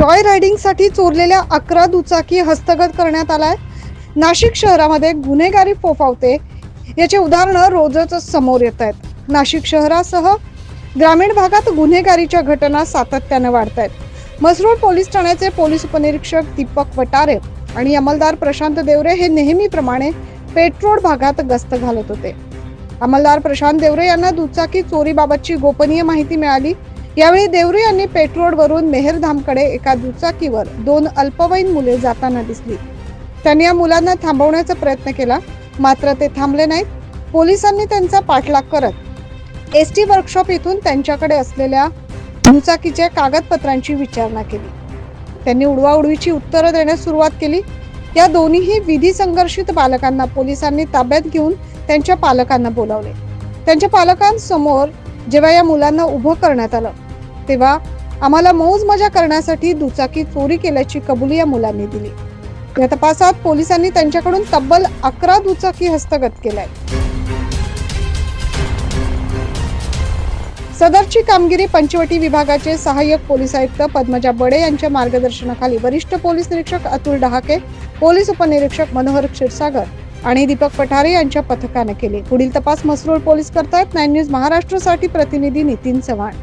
Joy रायडिंगसाठी चोरलेल्या 11 दुचाकी हस्तगत करण्यात आलाय। नाशिक शहरामध्ये गुन्हेगारी फोफावते याचे उदाहरणं रोजच समोर येत आहेत। नाशिक शहरासह ग्रामीण भागात गुन्हेगारीच्या घटना सातत्याने वाढत आहेत। मसरूळ पोलीस ठाण्याचे पोलीस उपनिरीक्षक दीपक वटारे आणि अंमलदार प्रशांत देवरे हे नेहमीप्रमाणे पेट्रोल भागात गस्त घालत होते। अंमलदार प्रशांत देवरे यांना दुचाकी चोरीबाबतची गोपनीय माहिती मिळाली। यावेळी देवरे यांनी पेट्रोलवरून मेहरधामकडे एका दुचाकीवर 2 अल्पवयीन मुले जाताना दिसली। त्यांनी या मुलांना थांबवण्याचा प्रयत्न केला, मात्र ते थांबले नाहीत। पोलिसांनी त्यांचा पाठलाग करत एसटी वर्कशॉप इथून त्यांच्याकडे असलेल्या दुचाकीच्या कागदपत्रांची विचारणा केली। त्यांनी उडवाउडवीची उत्तरं देण्यास सुरुवात केली। या दोन्ही विधी संघर्षित बालकांना पोलिसांनी ताब्यात घेऊन त्यांच्या पालकांना बोलावले। त्यांच्या पालकांसमोर जेव्हा या मुलांना उभं करण्यात आलं तेव्हा आम्हाला मौज मजा करण्यासाठी दुचाकी चोरी केल्याची कबुली या मुलांनी दिली। या तपासात पोलिसांनी त्यांच्याकडून तब्बल 11 दुचाकी हस्तगत केल्या। सदरची कामगिरी पंचवटी विभागाचे सहाय्यक पोलीस आयुक्त पद्मजा बडे यांच्या मार्गदर्शनाखाली वरिष्ठ पोलीस निरीक्षक अतुल डहाके, पोलीस उपनिरीक्षक मनोहर क्षीरसागर आणि दीपक पठारे यांच्या पथकाने केली। पुढील तपास मसरूळ पोलीस करतायत। 9 न्यूज महाराष्ट्रासाठी प्रतिनिधी नितीन चव्हाण।